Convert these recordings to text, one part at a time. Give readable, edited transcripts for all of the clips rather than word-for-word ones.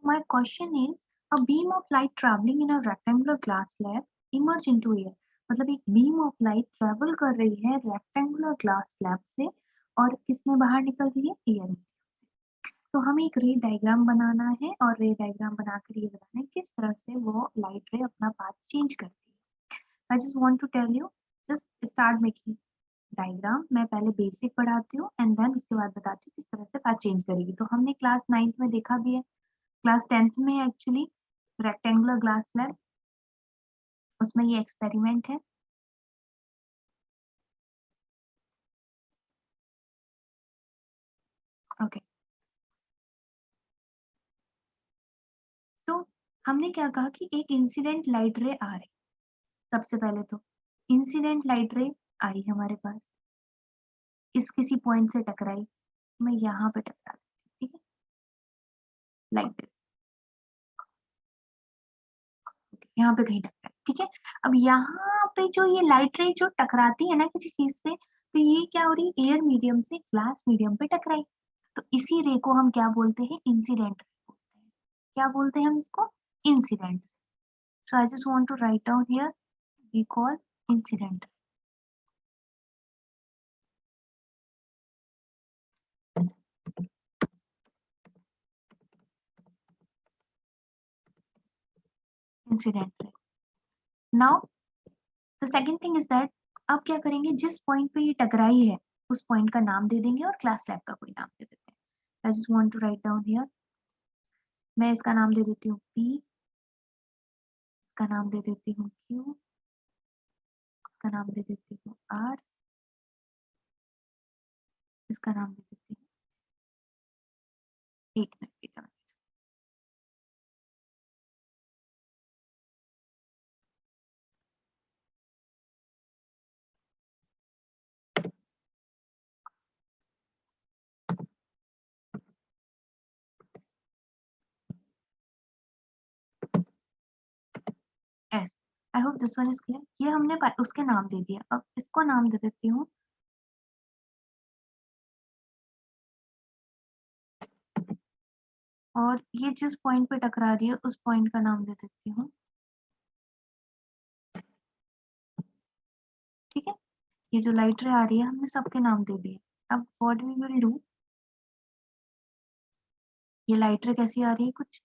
my question is, a beam of light traveling in a rectangular glass slab emerge into air. मतलब एक beam of light travel कर रही है rectangular glass slab से और किसमें बाहर निकल रही है, एयर में से। तो हमें एक रे डायग्राम बनाना है और रे डायग्राम बनाकर ये बताना है किस तरह से वो लाइट रे अपना पाथ चेंज करती है। I just want to tell you, just start making diagram. मैं पहले बेसिक पढ़ाती हूँ एंड देन उसके बाद बताती हूँ किस तरह से पाथ चेंज करेगी। तो हमने क्लास 9th में देखा भी है, क्लास 10th में एक्चुअली रेक्टेंगुलर ग्लास स्लैब, उसमें ये एक्सपेरिमेंट है। ओके, तो हमने क्या कहा कि एक इंसिडेंट लाइट रे आ रही। सबसे पहले तो इंसिडेंट लाइट रे आई हमारे पास, इस किसी पॉइंट से टकराई, मैं यहाँ पे टकरा दी, ठीक है, लाइक दिस, यहाँ पे कहीं टकराई, ठीक है। अब यहाँ पे जो ये लाइट रे जो टकराती है ना किसी चीज से, तो ये क्या हो रही है, एयर मीडियम से ग्लास मीडियम पे टकराई। तो इसी रे को हम क्या बोलते हैं, इंसिडेंट रे बोलते हैं। क्या बोलते हैं हम इसको, incident. So I just want to write down here, we call incident. Incident ray. Now the second thing is that, अब क्या करेंगे, जिस पॉइंट पे ये टकराई है उस पॉइंट का नाम दे देंगे और क्लास लैब का कोई नाम दे देते हैं। I just want to write down here, मैं इसका नाम दे देती हूँ पी, इसका नाम दे देती हूँ क्यू, इसका नाम दे देती हूँ आर, इसका नाम दे देती हूँ, एक minute, S. I hope this one is clear. ये हमने उसके नाम दे दिया, अब इसको नाम दे देती हूँ, और ये जिस पॉइंट पे टकरा रही है उस पॉइंट का नाम दे देती हूँ, ठीक है। ये जो लाइट रे आ रही है हमने सबके नाम दे दिए। अब व्हाट वी विल डू, ये लाइट रे कैसी आ रही है, कुछ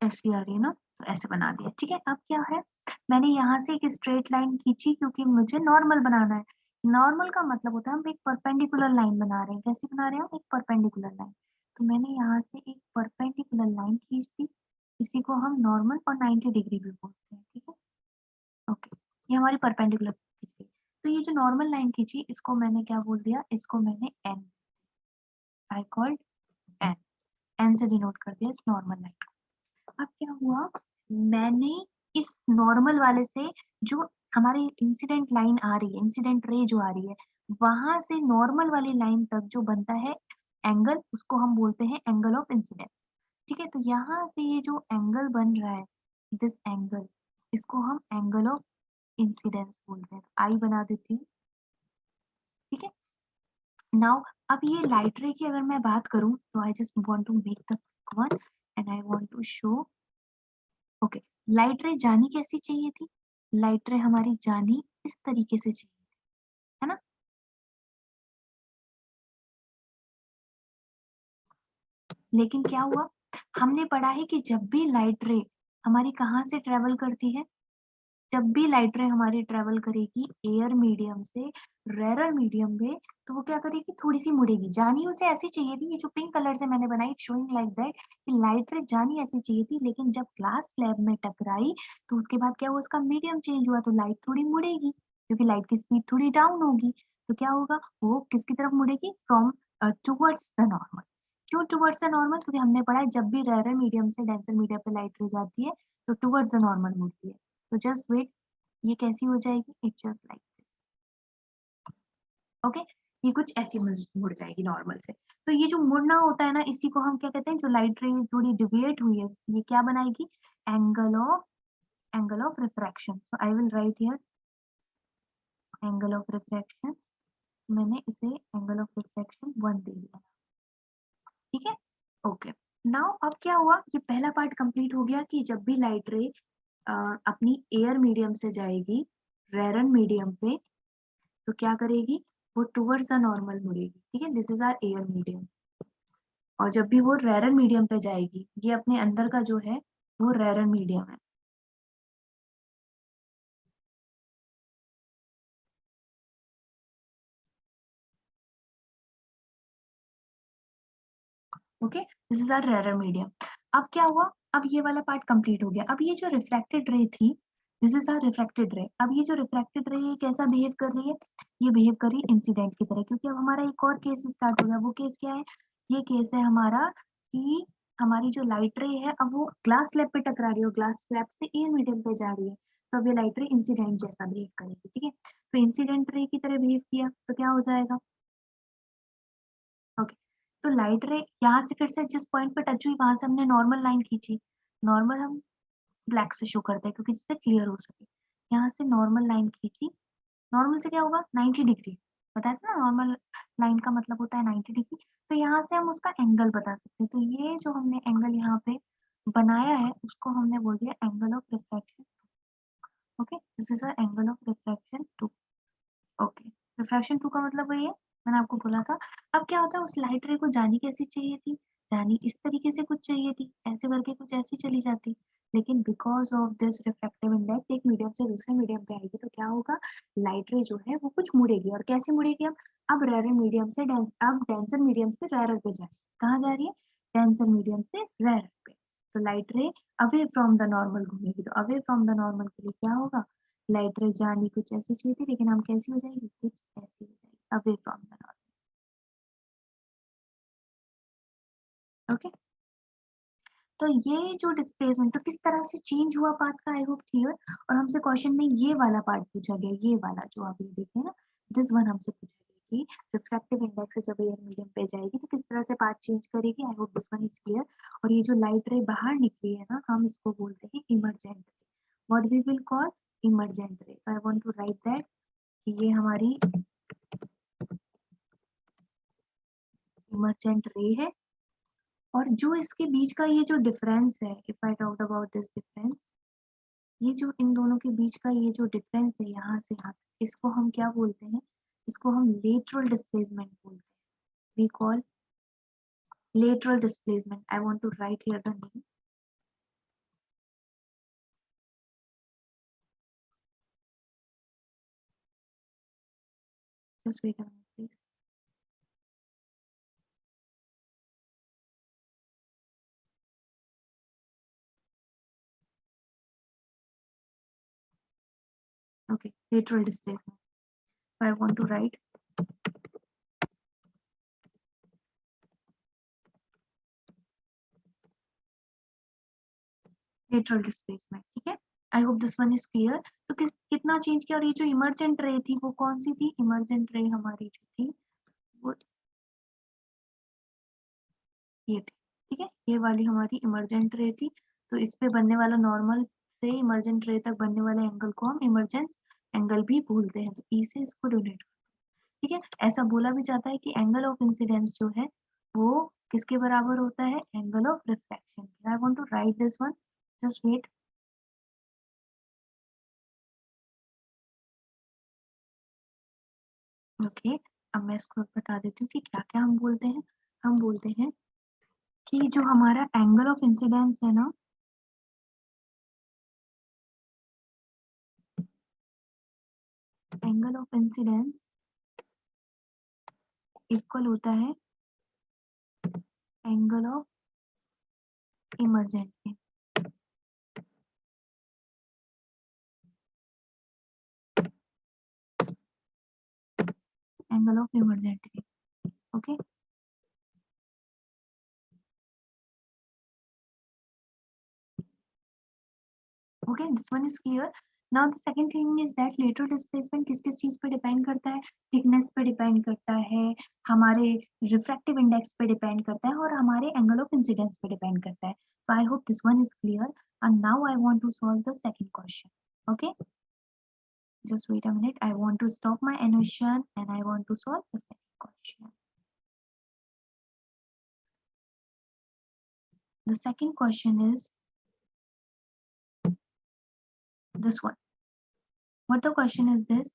ऐसी आ रही है ना, तो ऐसे बना दिया, ठीक है। अब क्या है, मैंने यहाँ से एक स्ट्रेट लाइन खींची क्योंकि मुझे नॉर्मल बनाना है। नॉर्मल का मतलब होता है हम एक परपेंडिकुलर लाइन बना रहे हैं। कैसी बना रहे हैं हम, एक परपेंडिकुलर लाइन। तो मैंने यहाँ से एक परपेंडिकुलर लाइन खींच दी, इसी को हम नॉर्मल और 90 डिग्री भी बोलते हैं, ठीक है। ओके, ये हमारी परपेंडिकुलर खींची। तो ये जो नॉर्मल लाइन खींची इसको मैंने क्या बोल दिया, इसको मैंने N, I called N, N से डिनोट कर दिया इस नॉर्मल लाइन। अब क्या हुआ, मैंने इस नॉर्मल वाले से जो हमारी इंसिडेंट लाइन आ रही है, इंसिडेंट रे जो आ रही है, वहां से नॉर्मल वाली लाइन तक जो बनता है एंगल, उसको हम बोलते हैं एंगल ऑफ इंसिडेंस, ठीक है। तो यहाँ से ये जो एंगल बन रहा है, दिस एंगल, इसको हम एंगल ऑफ इंसिडेंस बोलते हैं। आई बना देती हूँ, ठीक है। नाउ अब ये लाइट रे की अगर मैं बात करूं, तो I just want to make the one and I want to show. Okay, light ray जानी कैसी चाहिए थी, लाइट रे हमारी जानी इस तरीके से चाहिए, है ना। लेकिन क्या हुआ, हमने पढ़ा है कि जब भी लाइट रे हमारी कहाँ से ट्रेवल करती है, जब भी लाइट रे हमारी ट्रेवल करेगी एयर मीडियम से रेरर मीडियम में, तो वो क्या करेगी, थोड़ी सी मुड़ेगी। जानी उसे ऐसी चाहिए थी, ये जो पिंक कलर से मैंने बनाई शोइंग लाइक दैट, कि लाइट रे जानी ऐसी चाहिए थी, लेकिन जब ग्लास स्लैब में टकराई तो उसके बाद क्या हुआ, उसका मीडियम चेंज हुआ, तो लाइट थोड़ी मुड़ेगी क्योंकि लाइट की स्पीड थोड़ी डाउन होगी। तो क्या होगा, वो किसकी तरफ मुड़ेगी, फ्रॉम टूवर्ड्स द नॉर्मल। क्यों टूवर्ड्स द नॉर्मल, क्योंकि हमने पढ़ा है जब भी रेरर मीडियम से डेंसर मीडियम पे लाइट रे जाती है तो टूवर्ड्स द नॉर्मल मुड़ती है। तो जस्ट वेट, ये कैसी हो जाएगी, it's just like this, okay. ये कुछ ऐसी मुड़ जाएगी नॉर्मल से। तो ये जो मुड़ना होता है ना, इसी को हम क्या कहते हैं, जो लाइट रे थोड़ी डिविएट हुई है ये क्या बनाएगी, angle of refraction. So I will write here angle of refraction मैंने इसे एंगल ऑफ रिफ्लेक्शन 1 दे दिया, ठीक है। ओके, नाउ अब क्या हुआ, ये पहला पार्ट कंप्लीट हो गया कि जब भी लाइट रे अपनी एयर मीडियम से जाएगी रेरन मीडियम पे, तो क्या करेगी, वो टुवर्ड्स द नॉर्मल मुड़ेगी, ठीक है। This is our air medium, और जब भी वो रेरन मीडियम पे जाएगी, ये अपने अंदर का जो है वो रेरन मीडियम है, okay. This is our rarer medium. अब क्या हुआ, अब ये वाला पार्ट कंप्लीट हो गया। अब ये जो रिफ्लेक्टेड रे थी, this is are reflected ray. अब ये जो रिफ्लेक्टेड रे है कैसा बिहेव कर रही है, ये बिहेव कर रही है इंसिडेंट की तरह, क्योंकि अब हमारा एक और केस स्टार्ट हो गया। वो केस क्या है, ये केस है हमारा कि हमारी जो लाइट रे है अब वो ग्लास स्लैब पे टकरा रही है, ग्लास स्लैब से एयर मीडियम पे जा रही है, तो अब ये लाइट रे इंसिडेंट जैसा बिहेव करेगी, ठीक है। तो इंसिडेंट रे की तरह बिहेव किया तो क्या हो जाएगा, ओके। तो लाइट रे यहाँ से फिर से जिस पॉइंट पे टच हुई वहां से हमने नॉर्मल लाइन खींची, नॉर्मल हम ब्लैक से शो करते हैं क्योंकि जिससे क्लियर हो सके। यहाँ से नॉर्मल लाइन खींची, नॉर्मल से क्या होगा 90 डिग्री, बताया था ना, नॉर्मल लाइन का मतलब होता है 90 डिग्री। तो यहाँ से हम उसका एंगल बता सकते हैं, तो ये जो हमने एंगल यहाँ पे बनाया है उसको हमने बोल दिया angle of reflection, okay. This is a angle of reflection 2, okay. Refraction 2 का मतलब वही है, मैंने आपको बोला था। अब क्या होता है, उस लाइट रे को जानी कैसी चाहिए थी, जानी इस तरीके से कुछ चाहिए थी, ऐसे करके कुछ ऐसी चली जाती, लेकिन because of this refractive index एक मीडियम से दूसरे मीडियम पे आएगी, तो क्या होगा, लाइट रे जो है वो कुछ मुड़ेगी, और कैसे मुड़ेगी, अब रेयर मीडियम से डेंस, अब डेंसर मीडियम से रेयर पे जा रही है। कहाँ जा रही है, डेंसर मीडियम से रेयर पे। तो लाइट रे अवे फ्रॉम द नॉर्मल घूमेगी, तो अवे फ्रॉम द नॉर्मल के लिए क्या होगा, लाइट रे जानी कुछ ऐसी चाहिए थी, लेकिन हम कैसी हो जाएगी, कुछ ऐसी हो जाएगी, away from the normal, okay. तो ये जो डिस्प्लेसमेंट तो किस तरह से चेंज हुआ पाथ का, आई होप क्लियर। और हमसे क्वेश्चन में ये वाला पार्ट पूछा गया, ये वाला जो आप ये देखे ना, दिस वन हमसे पूछा गया कि रिफ्रैक्टिव इंडेक्स से जब ये मीडियम पे जाएगी तो किस तरह से पाथ चेंज करेगी, I hope this one is clear. और ये जो लाइट रे बाहर निकली है ना, हम इसको बोलते हैं emergent ray, what we will call emergent ray. I want to write that कि ये हमारी इमर्जेंट रे है। और जो इसके बीच का ये जो डिफरेंस है, if I talk about this difference, ये जो इन दोनों के बीच का ये जो डिफरेंस है यहाँ से यहाँ तक, इसको हम क्या बोलते हैं, इसको हम लेटरल डिस्प्लेसमेंट बोलते हैं। We call lateral displacement. I want to write here the name. Just wait a minute, please. Okay, lateral displacement. I want to write lateral displacement, ठीक है। I hope this one is clear. तो कितना change किया, और ये जो emergent रे थी वो कौन सी थी, इमर्जेंट रे हमारी जो थी वो ये थी, ठीक है। ये वाली हमारी इमर्जेंट रे थी, तो इस पे बनने वाला नॉर्मल से इमर्जेंट रे तक बनने वाले एंगल को हम इमरजेंस एंगल भी बोलते हैं, तो ई से इसको डोनेट, ठीक है। ऐसा बोला भी जाता है कि एंगल ऑफ इंसिडेंस जो है वो किसके बराबर होता है, angle of refraction. I want to write this one, just wait, okay. अब मैं इसको बता देती हूँ कि क्या क्या हम बोलते हैं। हम बोलते हैं कि जो हमारा एंगल ऑफ इंसिडेंस है ना, एंगल ऑफ इंसिडेंस इक्वल होता है एंगल ऑफ इमर्जेंट के, एंगल ऑफ इमर्जेंट के, okay. Okay, this one is clear. Now the second thing is that lateral displacement किस किस चीज पे डिपेंड करता है, थिकनेस पे डिपेंड करता है, हमारे रिफ्रैक्टिव इंडेक्स पे डिपेंड करता है, और हमारे एंगल ऑफ इंसिडेंस पे डिपेंड करता है। So I hope this one is clear, and now I want to solve the second question, okay। Just wait a minute. I want to stop my animation and I want to solve the second question. The second question is this one. What the question is this?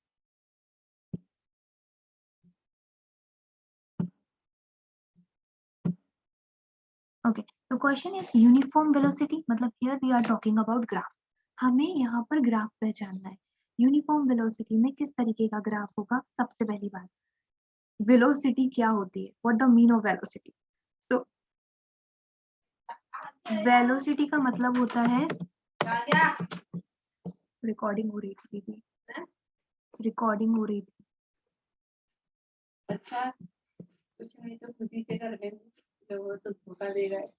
Okay, the question is uniform velocity. मतलब here we are talking about graph. हमें यहाँ पर graph पहचानना है. Uniform velocity में किस तरीके का ग्राफ होगा? सबसे पहली बात, वेलोसिटी क्या होती है? What the mean of velocity? तो वेलोसिटी का मतलब होता है, रिकॉर्डिंग हो रही थी दीदी, रिकॉर्डिंग हो रही थी. अच्छा, कुछ नहीं तो खुद ही से कर लेंगे, तो वो तो धोखा दे रहा है.